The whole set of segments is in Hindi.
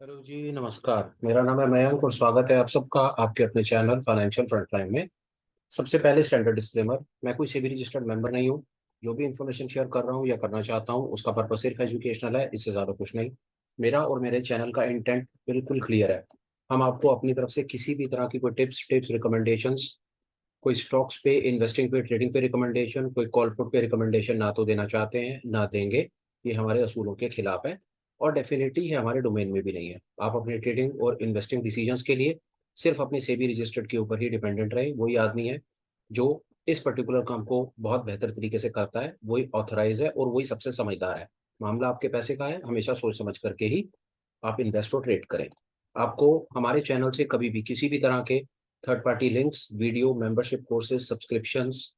हेलो जी, नमस्कार। मेरा नाम है मयंक और स्वागत है आप सबका आपके अपने चैनल फाइनेंशियल फ्रंटलाइन में। सबसे पहले स्टैंडर्ड डिस्क्लेमर, मैं कोई सेबी रजिस्टर्ड मेंबर नहीं हूँ। जो भी इंफॉर्मेशन शेयर कर रहा हूँ या करना चाहता हूँ उसका पर्पस सिर्फ एजुकेशनल है, इससे ज़्यादा कुछ नहीं। मेरा और मेरे चैनल का इंटेंट बिल्कुल क्लियर है। हम आपको अपनी तरफ से किसी भी तरह की कोई टिप्स टिप्स रिकमेंडेशंस, कोई स्टॉक्स पे, इन्वेस्टिंग पे, ट्रेडिंग पे रिकमेंडेशन, कोई कॉल पुट पे रिकमेंडेशन ना तो देना चाहते हैं ना देंगे। ये हमारे असूलों के खिलाफ है और डेफिनेटली ये हमारे डोमेन में भी नहीं है। आप अपने ट्रेडिंग और इन्वेस्टिंग डिसीजंस के लिए सिर्फ अपने सेबी रजिस्टर्ड के ऊपर ही डिपेंडेंट रहे। वही आदमी है जो इस पर्टिकुलर काम को बहुत बेहतर तरीके से करता है, वही ऑथराइज है और वही सबसे समझदार है। मामला आपके पैसे का है, हमेशा सोच समझ करके ही आप इन्वेस्ट और ट्रेड करें। आपको हमारे चैनल से कभी भी किसी भी तरह के third party links, video, membership courses, subscriptions,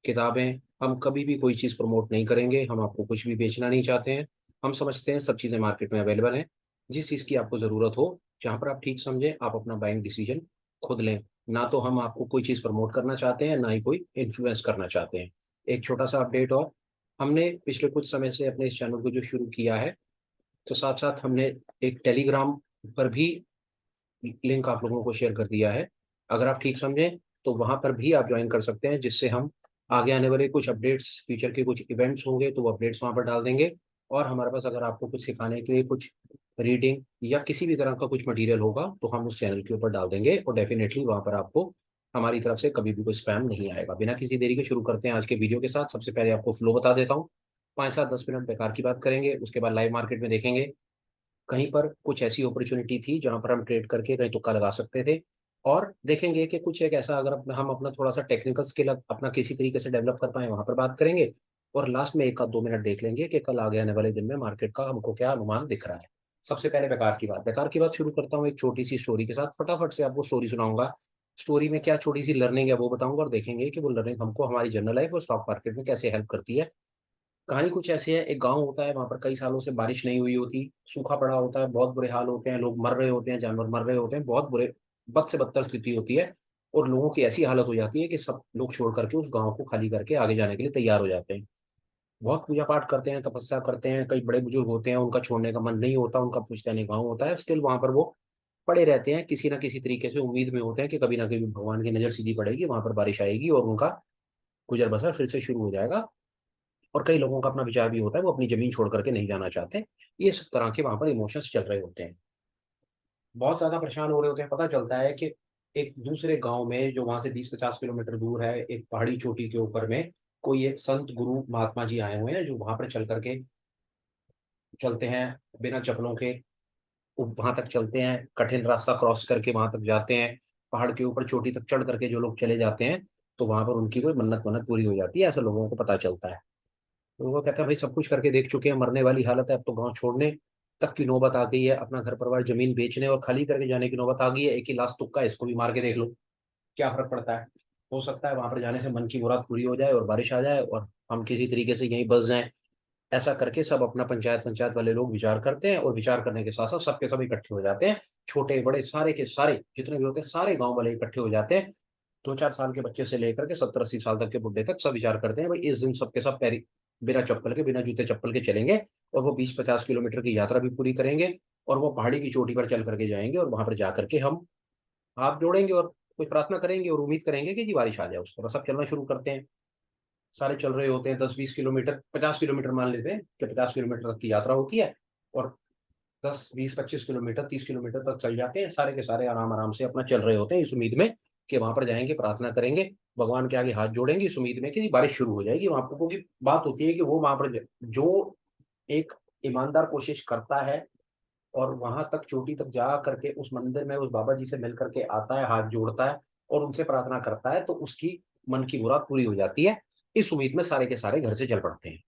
किताबें, हम कभी भी कोई चीज़ प्रमोट नहीं करेंगे। हम आपको कुछ भी बेचना नहीं चाहते हैं। हम समझते हैं सब चीज़ें मार्केट में अवेलेबल हैं। जिस चीज़ की आपको ज़रूरत हो, जहाँ पर आप ठीक समझें, आप अपना बाइंग डिसीजन खुद लें। ना तो हम आपको कोई चीज़ प्रमोट करना चाहते हैं, ना ही कोई इन्फ्लुएंस करना चाहते हैं। एक छोटा सा अपडेट और, हमने पिछले कुछ समय से अपने इस चैनल को जो शुरू किया है, तो साथ साथ हमने एक टेलीग्राम पर भी लिंक आप लोगों को शेयर कर दिया है। अगर आप ठीक समझें तो वहां पर भी आप ज्वाइन कर सकते हैं, जिससे हम आगे आने वाले कुछ अपडेट्स, फ्यूचर के कुछ इवेंट्स होंगे तो वो अपडेट्स वहां पर डाल देंगे। और हमारे पास अगर आपको कुछ सिखाने के लिए कुछ रीडिंग या किसी भी तरह का कुछ मटेरियल होगा तो हम उस चैनल के ऊपर डाल देंगे और डेफिनेटली वहां पर आपको हमारी तरफ से कभी भी कोई स्पैम नहीं आएगा। बिना किसी देरी के शुरू करते हैं आज के वीडियो के साथ। सबसे पहले आपको फ्लो बता देता हूँ। 5 से 10 मिनट बेकार की बात करेंगे, उसके बाद लाइव मार्केट में देखेंगे कहीं पर कुछ ऐसी अपॉर्चुनिटी थी जहां पर हम ट्रेड करके कहीं तुक्का लगा सकते थे। और देखेंगे कि कुछ एक ऐसा, अगर हम अपना थोड़ा सा टेक्निकल स्किल अपना किसी तरीके से डेवलप कर पाए, वहां पर बात करेंगे। और लास्ट में 1 आध 2 मिनट देख लेंगे कि कल आगे आने वाले दिन में मार्केट का हमको क्या अनुमान दिख रहा है। सबसे पहले बेकार की बात शुरू करता हूँ एक छोटी सी स्टोरी के साथ। फटाफट से आपको स्टोरी सुनाऊंगा। स्टोरी में क्या छोटी सी लर्निंग है वो बताऊंगा और देखेंगे कि वो लर्निंग हमको हमारी जनरल लाइफ और स्टॉक मार्केट में कैसे हेल्प करती है। कहानी कुछ ऐसी है। एक गांव होता है, वहां पर कई सालों से बारिश नहीं हुई होती, सूखा पड़ा होता है, बहुत बुरे हाल होते हैं, लोग मर रहे होते हैं, जानवर मर रहे होते हैं, बहुत बुरे, बद से बदतर स्थिति होती है। और लोगों की ऐसी हालत हो जाती है कि सब लोग छोड़ करके उस गांव को खाली करके आगे जाने के लिए तैयार हो जाते हैं। बहुत पूजा पाठ करते हैं, तपस्या करते हैं, कई बड़े बुजुर्ग होते हैं, उनका छोड़ने का मन नहीं होता, उनका पुश्तैनी गाँव होता है, स्टिल वहां पर वो पड़े रहते हैं, किसी ना किसी तरीके से उम्मीद में होते हैं कि कभी ना कभी भगवान की नजर सीधी पड़ेगी, वहां पर बारिश आएगी और उनका गुजर बसर फिर से शुरू हो जाएगा। और कई लोगों का अपना विचार भी होता है, वो अपनी जमीन छोड़ करके नहीं जाना चाहते। ये सब तरह के वहां पर इमोशंस चल रहे होते हैं। बहुत ज्यादा परेशान हो रहे होते हैं। पता चलता है कि एक दूसरे गांव में, जो वहां से 20-50 किलोमीटर दूर है, एक पहाड़ी चोटी के ऊपर में कोई एक संत गुरु महात्मा जी आए हुए हैं, जो वहां पर चल करके चलते हैं बिना चप्पलों के। वहां तक चलते हैं, कठिन रास्ता क्रॉस करके वहां तक जाते हैं। पहाड़ के ऊपर चोटी तक चढ़ करके जो लोग चले जाते हैं, तो वहां पर उनकी कोई मन्नत वन्नत पूरी हो जाती है, ऐसा लोगों को पता चलता है। तो वो कहता है भाई सब कुछ करके देख चुके हैं, मरने वाली हालत है, अब तो गांव छोड़ने तक की नौबत आ गई है, अपना घर परिवार जमीन बेचने और खाली करके जाने की नौबत आ गई है। एक ही लास्ट तुक्का है, इसको भी मार के देख लो, क्या फर्क पड़ता है। हो सकता है वहां पर जाने से मन की मुराद पूरी हो जाए और बारिश आ जाए और हम किसी तरीके से यहीं बस जाएं। ऐसा करके सब अपना पंचायत पंचायत वाले लोग विचार करते हैं और विचार करने के साथ साथ सबके सब इकट्ठे हो जाते हैं। छोटे बड़े सारे के सारे जितने भी होते हैं, सारे गांव वाले इकट्ठे हो जाते हैं। 2-4 साल के बच्चे से लेकर के 70-80 साल तक के बुढ़े तक सब विचार करते हैं भाई इस दिन सबके सब पैरी बिना चप्पल के, बिना जूते चप्पल के चलेंगे और वो 20-50 किलोमीटर की यात्रा भी पूरी करेंगे। और वो पहाड़ी की चोटी पर चल करके जाएंगे और वहां पर जा करके हम हाथ जोड़ेंगे और कुछ प्रार्थना करेंगे और उम्मीद करेंगे कि जी बारिश आ जाए। उसके बाद सब चलना शुरू करते हैं। सारे चल रहे होते हैं, 10-20 किलोमीटर, 50 किलोमीटर मान लेते हैं कि 50 किलोमीटर तक की यात्रा होती है। और 10-20-25 किलोमीटर, 30 किलोमीटर तक चल जाते हैं, सारे के सारे आराम आराम से अपना चल रहे होते हैं, इस उम्मीद में कि वहां पर जाएंगे, प्रार्थना करेंगे, भगवान के आगे हाथ जोड़ेंगे, इस उम्मीद में कि बारिश शुरू हो जाएगी वहां पर। क्योंकि बात होती है कि वो वहां पर जो एक ईमानदार कोशिश करता है और वहां तक चोटी तक जा करके उस मंदिर में उस बाबा जी से मिल करके आता है, हाथ जोड़ता है और उनसे प्रार्थना करता है, तो उसकी मन की मुराद पूरी हो जाती है। इस उम्मीद में सारे के सारे घर से चल पड़ते हैं।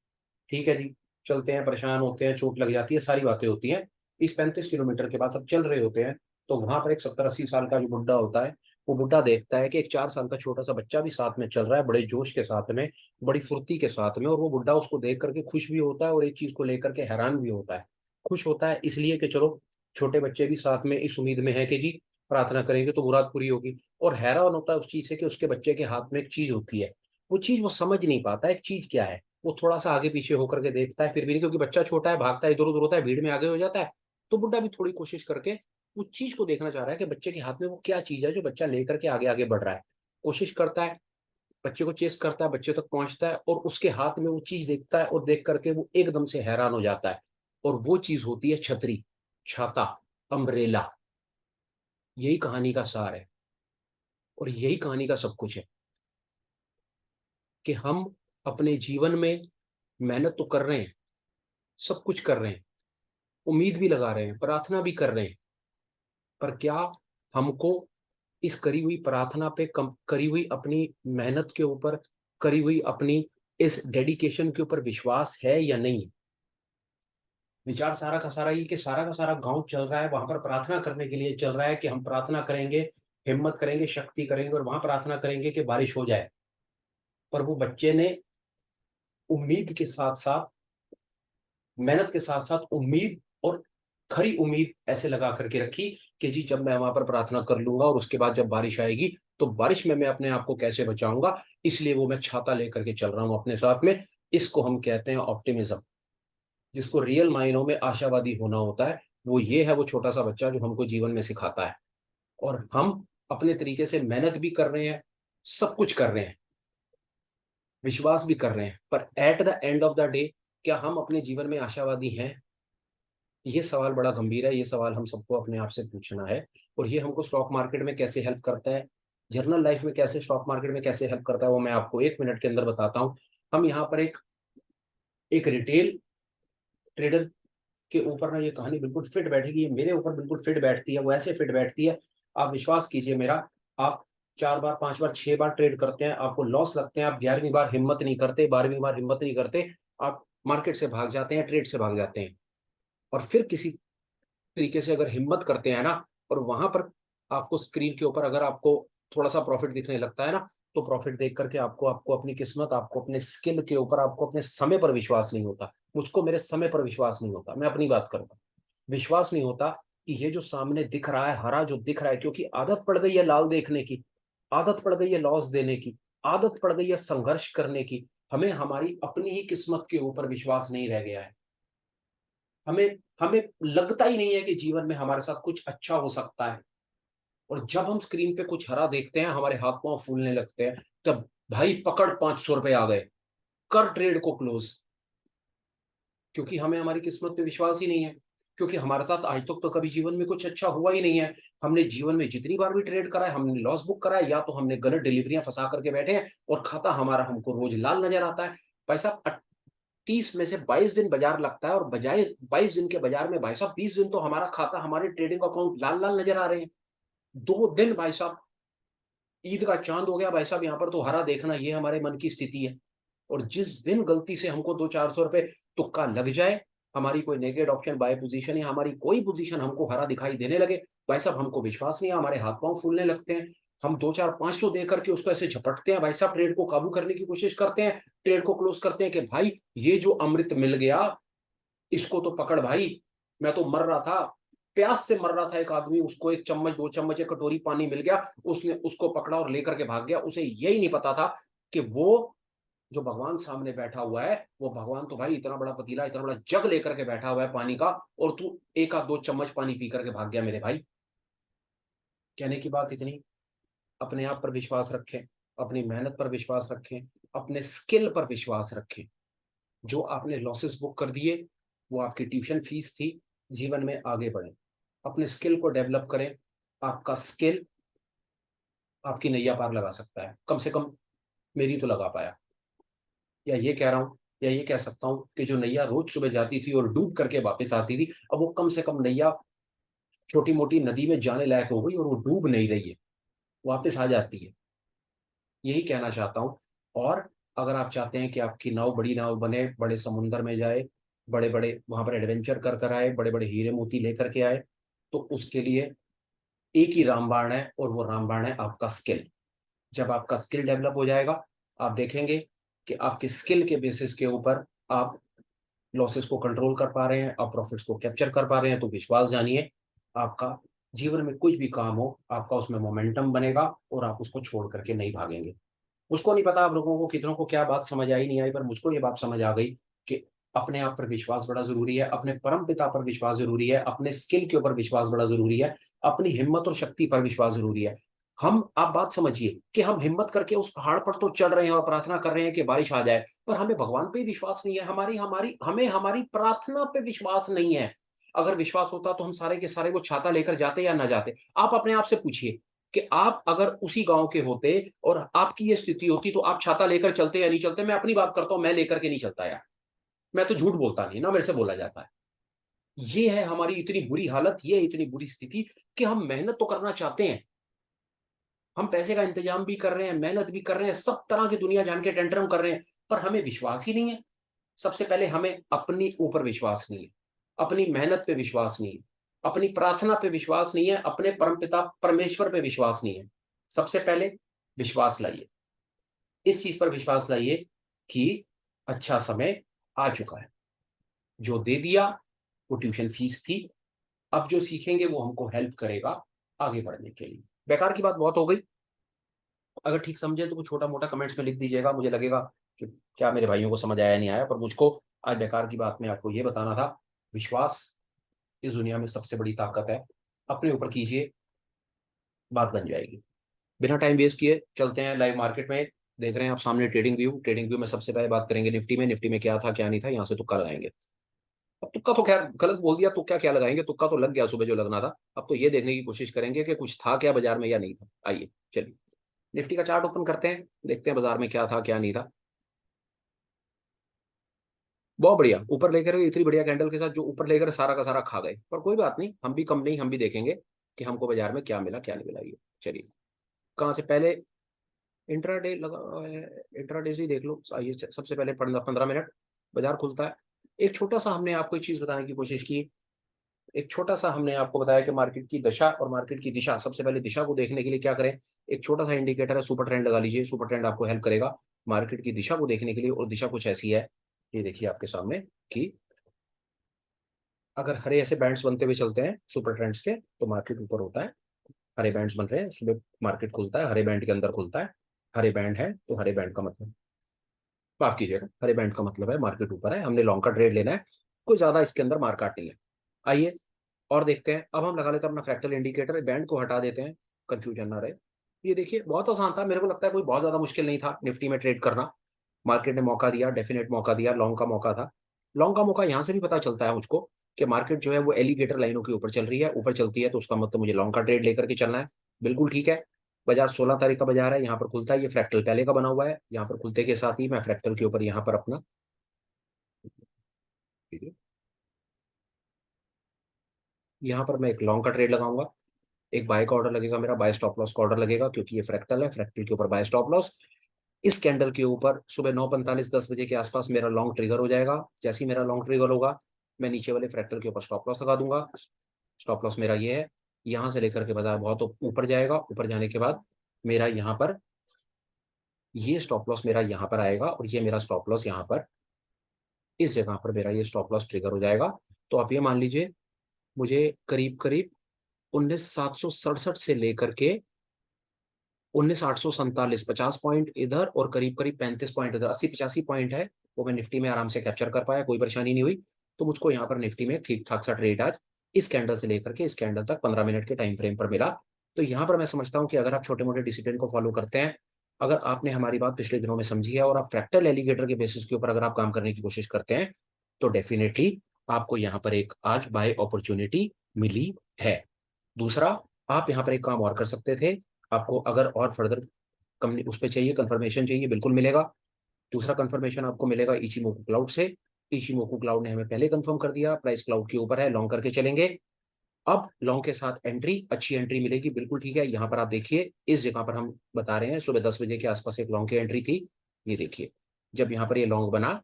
ठीक है जी, चलते हैं, परेशान होते हैं, चोट लग जाती है, सारी बातें होती हैं। इस 35 किलोमीटर के बाद सब चल रहे होते हैं। तो वहां पर एक 70-80 साल का जो बुढ़ा होता है, वो बुढ़ा देखता है कि एक 4 साल का छोटा सा बच्चा भी साथ में चल रहा है, बड़े जोश के साथ में, बड़ी फुर्ती के साथ में। और वो बुढ़ा उसको देख करके खुश भी होता है और एक चीज को लेकर के हैरान भी होता है। खुश होता है इसलिए कि चलो छोटे बच्चे भी साथ में इस उम्मीद में है कि जी प्रार्थना करेंगे तो मुराद पूरी होगी। और हैरान होता है उस चीज से कि उसके बच्चे के हाथ में एक चीज होती है। वो चीज वो समझ नहीं पाता है चीज क्या है। वो थोड़ा सा आगे पीछे होकर के देखता है, फिर भी नहीं, क्योंकि बच्चा छोटा है, भागता है, इधर उधर होता है, भीड़ में आगे हो जाता है। तो बुड्ढा भी थोड़ी कोशिश करके उस चीज को देखना चाह रहा है कि बच्चे के हाथ में वो क्या चीज है जो बच्चा लेकर के आगे आगे बढ़ रहा है। कोशिश करता है, बच्चे को चेस करता है, बच्चे तक पहुंचता है और उसके हाथ में वो चीज देखता है और देख करके वो एकदम से हैरान हो जाता है। और वो चीज होती है छतरी, छाता, अम्ब्रेला। यही कहानी का सार है और यही कहानी का सब कुछ है कि हम अपने जीवन में मेहनत तो कर रहे हैं, सब कुछ कर रहे हैं, उम्मीद भी लगा रहे हैं, प्रार्थना भी कर रहे हैं, पर क्या हमको इस करी हुई प्रार्थना पे, करी हुई अपनी मेहनत के ऊपर, करी हुई अपनी इस डेडिकेशन के ऊपर विश्वास है या नहीं? विचार सारा का सारा ये कि सारा का सारा गांव चल रहा है वहां पर प्रार्थना करने के लिए चल रहा है कि हम प्रार्थना करेंगे, हिम्मत करेंगे, शक्ति करेंगे और वहां प्रार्थना करेंगे कि बारिश हो जाए। पर वो बच्चे ने उम्मीद के साथ साथ, मेहनत के साथ साथ उम्मीद और खरी उम्मीद ऐसे लगा करके रखी कि जी जब मैं वहां पर प्रार्थना कर लूंगा और उसके बाद जब बारिश आएगी तो बारिश में मैं अपने आप को कैसे बचाऊंगा, इसलिए वो मैं छाता लेकर के चल रहा हूं अपने साथ में। इसको हम कहते हैं ऑप्टिमिज्म। जिसको रियल मायनों में आशावादी होना होता है, वो ये है, वो छोटा सा बच्चा जो हमको जीवन में सिखाता है। और हम अपने तरीके से मेहनत भी कर रहे हैं, सब कुछ कर रहे हैं, विश्वास भी कर रहे हैं, पर at the end of the day क्या हम अपने जीवन में आशावादी हैं? ये सवाल बड़ा गंभीर है, ये सवाल हम सबको अपने आप से पूछना है। और ये हमको स्टॉक मार्केट में कैसे हेल्प करता है, जर्नल लाइफ में कैसे, स्टॉक मार्केट में कैसे हेल्प करता है, वो मैं आपको 1 मिनट के अंदर बताता हूँ। हम यहाँ पर एक रिटेल ट्रेडर के ऊपर ना ये कहानी बिल्कुल फिट बैठेगी, ये मेरे ऊपर बिल्कुल फिट बैठती है, वो ऐसे फिट बैठती है, आप विश्वास कीजिए मेरा। आप 4 बार, 5 बार, 6 बार ट्रेड करते हैं, आपको लॉस लगते हैं, आप 11वीं बार हिम्मत नहीं करते, 12वीं बार हिम्मत नहीं करते, आप मार्केट से भाग जाते हैं, ट्रेड से भाग जाते हैं। और फिर किसी तरीके से अगर हिम्मत करते हैं ना, और वहां पर आपको स्क्रीन के ऊपर अगर आपको थोड़ा सा प्रॉफिट दिखने लगता है ना, तो प्रॉफिट देख करके आपको आपको अपनी किस्मत, आपको अपने स्किल के ऊपर, आपको अपने समय पर विश्वास नहीं होता। मुझको मेरे समय पर विश्वास नहीं होता, मैं अपनी बात करूंगा। विश्वास नहीं होता कि ये जो सामने दिख रहा है, हरा जो दिख रहा है, क्योंकि आदत पड़ गई है लाल देखने की, आदत पड़ गई है लॉस देने की, आदत पड़ गई है संघर्ष करने की। हमें हमारी अपनी ही किस्मत के ऊपर विश्वास नहीं रह गया है। हमें हमें लगता ही नहीं है कि जीवन में हमारे साथ कुछ अच्छा हो सकता है। और जब हम स्क्रीन पे कुछ हरा देखते हैं, हमारे हाथ पांव फूलने लगते हैं, तब भाई पकड़, 500 रुपए आ गए, कर ट्रेड को क्लोज। क्योंकि हमें हमारी किस्मत पे विश्वास ही नहीं है, क्योंकि हमारे साथ आज तक तो कभी जीवन में कुछ अच्छा हुआ ही नहीं है। हमने जीवन में जितनी बार भी ट्रेड करा है, हमने लॉस बुक करा है, या तो हमने गलत डिलीवरियां फंसा करके बैठे हैं और खाता हमारा हमको रोज लाल नजर आता है। भाई साहब, 30 में से 22 दिन बाजार लगता है और बजाय 22 दिन के बाजार में भाई साहब 20 दिन तो हमारा खाता, हमारे ट्रेडिंग अकाउंट लाल लाल नजर आ रहे हैं। 2 दिन भाई साहब, ईद का चांद हो गया भाई साहब, यहाँ पर तो हरा देखना ये हमारे मन की स्थिति है। और जिस दिन गलती से हमको 200-400 रुपए तुक्का लग जाए, हमारी कोई नेगेटिव ऑप्शन बाय पोजीशन या हमारी कोई पोजीशन हमको हरा दिखाई देने लगे, भाई साहब हमको विश्वास नहीं है, हमारे हाथ पांव फूलने लगते हैं। हम 2, 4, 500 दे करके उसको ऐसे झपटते हैं भाई साहब, ट्रेड को काबू करने की कोशिश करते हैं, ट्रेड को क्लोज करते हैं कि भाई ये जो अमृत मिल गया, इसको तो पकड़ भाई। मैं तो मर रहा था, प्यास से मर रहा था, एक आदमी, उसको 1 चम्मच, 2 चम्मच, एक कटोरी पानी मिल गया, उसने उसको पकड़ा और लेकर के भाग गया। उसे यही नहीं पता था कि वो जो भगवान सामने बैठा हुआ है, वो भगवान तो भाई इतना बड़ा पतीला, इतना बड़ा जग लेकर के बैठा हुआ है पानी का, और तू 1 आध 2 चम्मच पानी पी करके भाग गया मेरे भाई। कहने की बात इतनी, अपने आप पर विश्वास रखें, अपनी मेहनत पर विश्वास रखें, अपने स्किल पर विश्वास रखें। जो आपने लॉसेस बुक कर दिए, वो आपकी ट्यूशन फीस थी, जीवन में आगे बढ़े, अपने स्किल को डेवलप करें। आपका स्किल आपकी नैया पार लगा सकता है, कम से कम मेरी तो लगा पाया। या ये कह रहा हूँ, या ये कह सकता हूँ कि जो नैया रोज सुबह जाती थी और डूब करके वापस आती थी, अब वो कम से कम नैया छोटी मोटी नदी में जाने लायक हो गई और वो डूब नहीं रही है, वापस आ जाती है। यही कहना चाहता हूँ। और अगर आप चाहते हैं कि आपकी नाव बड़ी नाव बने, बड़े समुंदर में जाए, बड़े बड़े वहां पर एडवेंचर कर कर आए, बड़े बड़े हीरे मोती लेकर के आए, तो उसके लिए एक ही रामबाण है, और वो रामबाण है आपका स्किल। जब आपका स्किल डेवलप हो जाएगा, आप देखेंगे कि आपके स्किल के बेसिस के ऊपर आप लॉसेस को कंट्रोल कर पा रहे हैं, आप प्रॉफिट्स को कैप्चर कर पा रहे हैं, तो विश्वास जानिए, आपका जीवन में कुछ भी काम हो, आपका उसमें मोमेंटम बनेगा और आप उसको छोड़ करके नहीं भागेंगे। मुझको नहीं पता आप लोगों को कितनों को क्या बात समझ आई नहीं आई, पर मुझको ये बात समझ आ गई कि अपने आप पर विश्वास बड़ा जरूरी है, अपने परम पिता पर विश्वास जरूरी है, अपने स्किल के ऊपर विश्वास बड़ा जरूरी है, अपनी हिम्मत और शक्ति पर विश्वास जरूरी है। हम आप बात समझिए कि हम हिम्मत करके उस पहाड़ पर तो चढ़ रहे हैं और प्रार्थना कर रहे हैं कि बारिश आ जाए, पर हमें भगवान पे विश्वास नहीं है, हमारी हमारी हमें हमारी प्रार्थना पे विश्वास नहीं है। अगर विश्वास होता तो हम सारे के सारे वो छाता लेकर जाते या ना जाते। आप अपने आप से पूछिए कि आप अगर उसी गांव के होते और आपकी ये स्थिति होती तो आप छाता लेकर चलते या नहीं चलते। मैं अपनी बात करता हूं, मैं लेकर के नहीं चलता यार। मैं तो झूठ बोलता नहीं ना, मेरे से बोला जाता है। ये है हमारी इतनी बुरी हालत, ये इतनी बुरी स्थिति कि हम मेहनत तो करना चाहते हैं, हम पैसे का इंतजाम भी कर रहे हैं, मेहनत भी कर रहे हैं, सब तरह की दुनिया जान के टेंटरम कर रहे हैं, पर हमें विश्वास ही नहीं है। सबसे पहले हमें अपनी ऊपर विश्वास नहीं है, अपनी मेहनत पे विश्वास नहीं है, अपनी प्रार्थना पे विश्वास नहीं है, अपने परमपिता परमेश्वर पे विश्वास नहीं है। सबसे पहले विश्वास लाइए, इस चीज पर विश्वास लाइए कि अच्छा समय आ चुका है। जो दे दिया वो ट्यूशन फीस थी, अब जो सीखेंगे वो हमको हेल्प करेगा आगे बढ़ने के लिए। बेकार की बात बहुत हो गई। अगर ठीक समझे तो कुछ छोटा मोटा कमेंट्स में लिख दीजिएगा, मुझे लगेगा कि क्या मेरे भाइयों को समझ आया नहीं आया, पर मुझको आज बेकार की बात में आपको ये बताना था। विश्वास इस दुनिया में सबसे बड़ी ताकत है, अपने ऊपर कीजिए, बात बन जाएगी। बिना टाइम वेस्ट किए चलते हैं लाइव मार्केट में। देख रहे हैं आप सामने ट्रेडिंग व्यू में सबसे पहले बात करेंगे निफ्टी में क्या था क्या नहीं था, यहाँ से तुक्का लगाएंगे। अब तुक्का तो खैर गलत बोल दिया, तुक्का क्या लगाएंगे, तुक्का तो लग गया सुबह जो लगना था। अब तो ये देखने की कोशिश करेंगे कि कुछ था क्या बाजार में या नहीं था। आइए चलिए निफ्टी का चार्ट ओपन करते हैं, देखते हैं बाजार में क्या था क्या नहीं था। बहुत बढ़िया ऊपर लेकर गए, इतनी बढ़िया कैंडल के साथ जो ऊपर लेकर सारा का सारा खा गए, पर कोई बात नहीं, हम भी कम नहीं, हम भी देखेंगे कि हमको बाजार में क्या मिला क्या नहीं मिला। ये चलिए कहाँ से पहले इंट्राडे लगा है, इंट्राडे से ही देख लो। आइए सबसे पहले 15 मिनट बाजार खुलता है। एक छोटा सा हमने आपको एक चीज बताने की कोशिश की, एक छोटा सा हमने आपको बताया कि मार्केट की दशा और मार्केट की दिशा। सबसे पहले दिशा को देखने के लिए क्या करें, एक छोटा सा इंडिकेटर है सुपर ट्रेंड लगा लीजिए, सुपर ट्रेंड आपको हेल्प करेगा मार्केट की दिशा को देखने के लिए। और दिशा कुछ ऐसी है, ये देखिए आपके सामने कि अगर हरे ऐसे बैंड्स बनते हुए चलते हैं सुपर ट्रेंड्स के तो मार्केट ऊपर होता है। हरे बैंड्स बन रहे हैं, सुबह मार्केट खुलता है हरे बैंड के अंदर खुलता है। हरे बैंड है तो हरे बैंड का मतलब, माफ कीजिएगा, हरे बैंड का मतलब है मार्केट ऊपर है, हमने लॉन्ग का ट्रेड लेना है, कोई ज्यादा इसके अंदर मार्केट नहीं है। आइए और देखते हैं। अब हम लगा लेते हैं अपना फ्रैक्टल इंडिकेटर, बैंड को हटा देते हैं, कंफ्यूजन ना रहे। ये देखिए बहुत आसान था, मेरे को लगता है कोई बहुत ज्यादा मुश्किल नहीं था निफ्टी में ट्रेड करना। मार्केट ने मौका दिया, डेफिनेट मौका दिया, लॉन्ग का मौका था। लॉन्ग का मौका यहाँ से भी पता चलता है मुझको कि मार्केट जो है वो एलिगेटर लाइनों के ऊपर चल रही है, ऊपर चलती है तो उसका मतलब मुझे लॉन्ग का ट्रेड लेकर के चलना है। बिल्कुल ठीक है। बाजार 16 तारीख का बाजार है, यहाँ पर खुलता है, ये फ्रैक्टल पहले का बना हुआ है, यहाँ पर खुलते के साथ ही मैं फ्रैक्टल के ऊपर यहाँ पर अपना यहाँ पर मैं एक लॉन्ग का ट्रेड लगाऊंगा। एक बाय का ऑर्डर लगेगा, मेरा बाय स्टॉप लॉस का ऑर्डर लगेगा, क्योंकि ये फ्रैक्टल है, फ्रैक्टल के ऊपर बाय स्टॉप लॉस। इस कैंडल के ऊपर सुबह 9:45 10 बजे के आसपास मेरा लॉन्ग ट्रिगर हो जाएगा। जैसे ही मेरा लॉन्ग ट्रिगर होगा मैं नीचे वाले फ्रैक्टल के ऊपर स्टॉप लॉस लगा दूंगा। स्टॉप लॉस मेरा ये है, यहाँ से लेकर के बाजार बहुत ऊपर जाएगा, ऊपर जाने के बाद मेरा यहाँ पर ये स्टॉप लॉस मेरा यहाँ पर आएगा और ये मेरा स्टॉप लॉस यहाँ पर, इस जगह पर मेरा ये स्टॉप लॉस ट्रिगर हो जाएगा। तो आप ये मान लीजिए मुझे करीब करीब 19,767 से लेकर के 19,847, 50 पॉइंट इधर और करीब करीब 35 पॉइंट इधर, 80 85 पॉइंट है, वो मैं निफ्टी में आराम से कैप्चर कर पाया, कोई परेशानी नहीं हुई। तो मुझको यहाँ पर निफ्टी में ठीक ठाक सा ट्रेड आज इस कैंडल से लेकर के इस कैंडल तक 15 मिनट के टाइम फ्रेम पर मिला। तो यहाँ पर मैं समझता हूँ कि अगर आप छोटे मोटे डिसिप्लिन को फॉलो करते हैं, अगर आपने हमारी बात पिछले दिनों में समझी है और आप फ्रैक्टल एलिगेटर के बेसिस के ऊपर अगर आप काम करने की कोशिश करते हैं तो डेफिनेटली आपको यहाँ पर एक आज बाय अपॉर्चुनिटी मिली है। दूसरा, आप यहाँ पर एक काम और कर सकते थे, आपको अगर और फर्दर कंपनी उस पर चाहिए, कंफर्मेशन चाहिए, बिल्कुल मिलेगा। दूसरा कंफर्मेशन आपको मिलेगा इचिमोकू क्लाउड से। इचिमोकू क्लाउड ने हमें पहले कंफर्म कर दिया, प्राइस क्लाउड के ऊपर है, लॉन्ग करके चलेंगे। अब लॉन्ग के साथ एंट्री, अच्छी एंट्री मिलेगी, बिल्कुल ठीक है। यहाँ पर आप देखिए इस जगह पर हम बता रहे हैं सुबह 10 बजे के आसपास एक लॉन्ग की एंट्री थी। ये देखिए जब यहाँ पर ये लॉन्ग बना,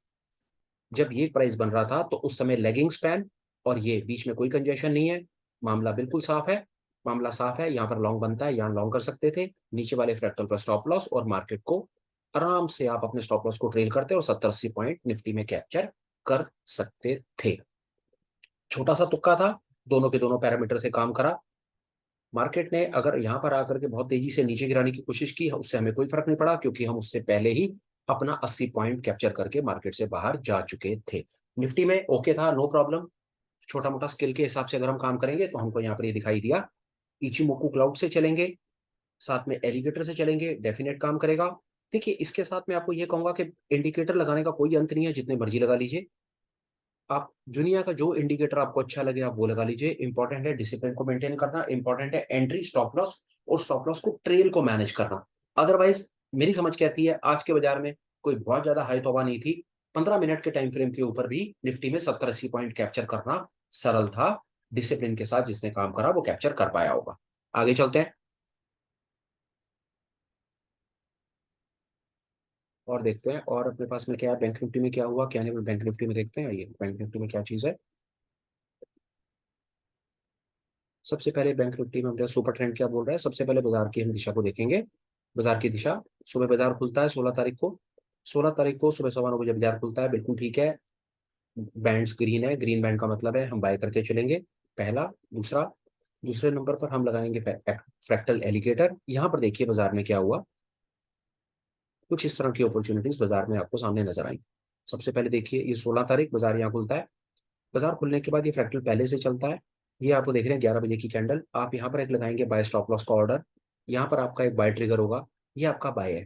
जब ये प्राइस बन रहा था तो उस समय लेगिंग स्पैन और ये बीच में कोई कंजेशन नहीं है, मामला बिल्कुल साफ है। मामला साफ है, यहाँ पर लॉन्ग बनता है, यहाँ लॉन्ग कर सकते थे, नीचे वाले फ्रैक्टल पर स्टॉप लॉस और मार्केट को आराम से आप अपने स्टॉप लॉस को ट्रेल करते और 70 80 पॉइंट निफ्टी में कैप्चर कर सकते थे। छोटा सा तुक्का था, दोनों के दोनों पैरामीटर से काम करा। मार्केट ने अगर यहाँ पर आकर के बहुत तेजी से नीचे गिराने की कोशिश की, उससे हमें कोई फर्क नहीं पड़ा, क्योंकि हम उससे पहले ही अपना 80 पॉइंट कैप्चर करके मार्केट से बाहर जा चुके थे। निफ्टी में ओके था, नो प्रॉब्लम। छोटा मोटा स्किल के हिसाब से अगर हम काम करेंगे तो हमको यहाँ पर ये दिखाई दिया। इचिमोकू क्लाउड से चलेंगे, साथ में एलिगेटर से चलेंगे, डेफिनेट काम करेगा। देखिए, इसके साथ मैं आपको ये कहूंगा कि इंडिकेटर लगाने का कोई अंत नहीं है, जितने मर्जी लगा लीजिए। आप दुनिया का जो इंडिकेटर आपको अच्छा लगे आप वो लगा लीजिए। इंपॉर्टेंट है डिसिप्लिन को मेंटेन करना, इंपॉर्टेंट है एंट्री, स्टॉप लॉस और स्टॉप लॉस को ट्रेल को मैनेज करना। अदरवाइज मेरी समझ कहती है आज के बाजार में कोई बहुत ज्यादा हाई तौबा नहीं थी। 15 मिनट के टाइम फ्रेम के ऊपर भी निफ्टी में 70-80 पॉइंट कैप्चर करना सरल था। डिसिप्लिन के साथ जिसने काम करा वो कैप्चर कर पाया होगा। आगे चलते हैं और देखते हैं और अपने पास में क्या है, बैंक निफ्टी में क्या हुआ क्या नहीं। बैंक निफ्टी में देखते हैं, आइए बैंक निफ्टी में क्या चीज है। सबसे पहले बैंक निफ्टी में हम सुपर ट्रेंड क्या बोल रहा है। सबसे पहले बाजार की हम दिशा को देखेंगे। बाजार की दिशा, सुबह बाजार खुलता है 16 तारीख को। 16 तारीख को सुबह 9:15 बजे बाजार खुलता है, बिल्कुल ठीक है। बैंड्स ग्रीन है, ग्रीन बैंड का मतलब है हम बाय करके चलेंगे। पहला। दूसरा, दूसरे नंबर पर हम लगाएंगे फ्रैक्टल एलिगेटर। यहाँ पर देखिए बाजार में क्या हुआ। कुछ इस तरह की अपॉर्चुनिटीज बाजार में आपको सामने नजर आई। सबसे पहले देखिए, ये 16 तारीख बाजार यहाँ खुलता है। बाजार खुलने के बाद ये फ्रैक्टल पहले से चलता है। ये आपको देख रहे हैं 11 बजे की कैंडल। आप यहाँ पर एक लगाएंगे बाय स्टॉप लॉस का ऑर्डर। यहाँ पर आपका एक बाय ट्रिगर होगा। ये आपका बाय है।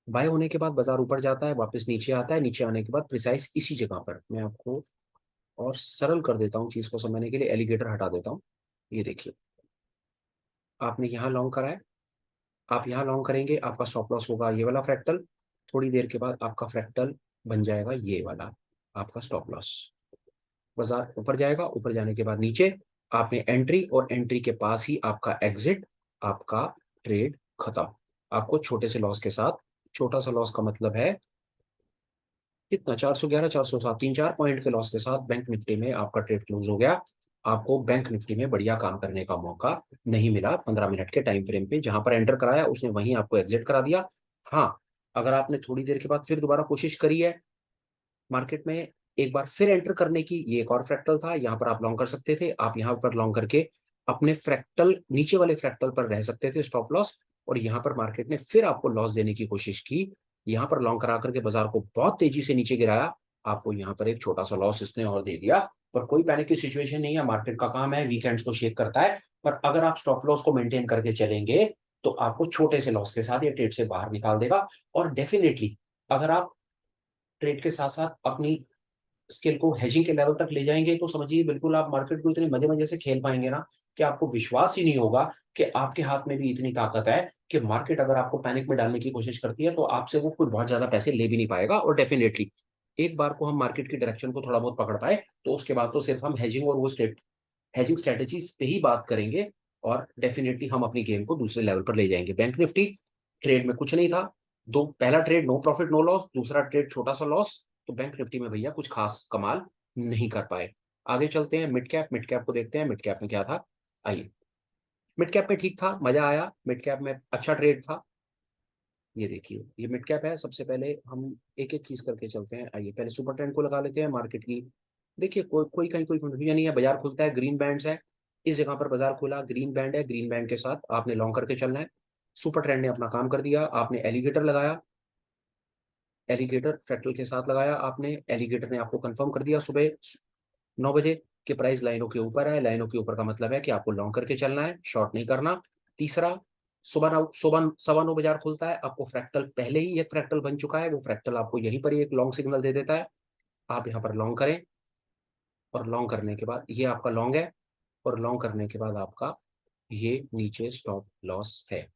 बाय होने के बाद बाजार ऊपर जाता है, वापस नीचे आता है, नीचे आने के बाद प्रिसाइस इसी जगह पर मैं आपको और सरल कर देता हूँ चीज को समझने के लिए, एलिगेटर हटा देता हूँ। ये देखिए, आपने यहाँ लॉन्ग करा है। आप यहाँ लॉन्ग करेंगे, आपका स्टॉप लॉस होगा ये वाला फ्रैक्टल। थोड़ी देर के बाद आपका फ्रैक्टल बन जाएगा ये वाला, आपका स्टॉप लॉस। बाजार ऊपर जाएगा, ऊपर जाने के बाद नीचे आपने एंट्री, और एंट्री के पास ही आपका एग्जिट। आपका ट्रेड खत्म। आपको छोटे से लॉस के साथ, छोटा सा लॉस का मतलब है कितना, 411 407, 3-4 पॉइंट के लॉस के साथ बैंक निफ्टी में आपका ट्रेड क्लोज हो गया। आपको बैंक निफ्टी में बढ़िया काम करने का मौका नहीं मिला 15 मिनट के टाइम फ्रेम पे। जहां पर एंटर कराया उसने वहीं आपको एग्जिट करा दिया। हाँ, अगर आपने थोड़ी देर के बाद फिर दोबारा कोशिश करी है मार्केट में एक बार फिर एंटर करने की, ये एक और फ्रैक्टल था, यहाँ पर आप लॉन्ग कर सकते थे। आप यहाँ पर लॉन्ग करके अपने फ्रैक्टल, नीचे वाले फ्रैक्टल पर रह सकते थे स्टॉप लॉस। और यहाँ पर मार्केट ने फिर आपको लॉस देने की कोशिश की। यहाँ पर लॉन्ग करा करके बाजार को बहुत तेजी से नीचे गिराया। आपको यहाँ पर एक छोटा सा लॉस इसने और दे दिया। पर कोई पैनिक की सिचुएशन नहीं है, मार्केट का काम है वीकेंड्स को शेक करता है। पर अगर आप स्टॉप लॉस को मेंटेन करके चलेंगे तो आपको छोटे से लॉस के साथ ये ट्रेड से बाहर निकाल देगा। और डेफिनेटली अगर आप ट्रेड के साथ साथ अपनी स्किल को हेजिंग के लेवल तक ले जाएंगे तो समझिए बिल्कुल आप मार्केट को इतने मजे मजे से खेल पाएंगे ना कि आपको विश्वास ही नहीं होगा कि आपके हाथ में भी इतनी ताकत है कि मार्केट अगर आपको पैनिक में डालने की कोशिश करती है तो आपसे वो कोई बहुत ज्यादा पैसे ले भी नहीं पाएगा। और डेफिनेटली एक बार को हम मार्केट की डायरेक्शन को थोड़ा बहुत पकड़ पाए तो उसके बाद तो सिर्फ हम हेजिंग और वो हेजिंग स्ट्रेटेजीज पे ही बात करेंगे। और डेफिनेटली हम अपनी गेम को दूसरे लेवल पर ले जाएंगे। बैंक निफ्टी ट्रेड में कुछ नहीं था। दो, पहला trade no profit no loss, दूसरा ट्रेड छोटा सा लॉस। तो बैंक निफ्टी में भैया कुछ खास कमाल नहीं कर पाए। आगे चलते हैं मिड कैप। मिड कैप को देखते हैं, मिड कैप में क्या था। आइए, मिड कैप में ठीक था, मजा आया, मिड कैप में अच्छा ट्रेड था। ये देखिए, ये मिड कैप है। सबसे पहले हम एक एक चीज करके चलते हैं। आइए पहले सुपर ट्रेंड को लगा लेते हैं मार्केट की। देखिए, कोई कहीं कोई कंफ्यूजन नहीं है। बाजार खुलता है, ग्रीन बैंड्स है। इस जगह पर बाजार खुला, ग्रीन बैंड है, ग्रीन बैंड के साथ आपने लॉन्ग करके चलना है। सुपर ट्रेंड ने अपना काम कर दिया। आपने एलिगेटर लगाया, एलिगेटर फ्रैक्टल के साथ लगाया आपने, एलिगेटर ने आपको कंफर्म कर दिया सुबह 9 बजे कि प्राइस लाइनों के ऊपर है। लाइनों के ऊपर का मतलब है कि आपको लॉन्ग करके चलना है, शॉर्ट नहीं करना। तीसरा, सुबह 9:15 बाजार खुलता है, आपको फ्रैक्टल पहले ही एक फ्रैक्टल बन चुका है, वो फ्रैक्टल आपको यहीं पर ही एक लॉन्ग सिग्नल दे देता है। आप यहाँ पर लॉन्ग करें, और लॉन्ग करने के बाद ये आपका लॉन्ग है, और लॉन्ग करने के बाद आपका ये नीचे स्टॉप लॉस है।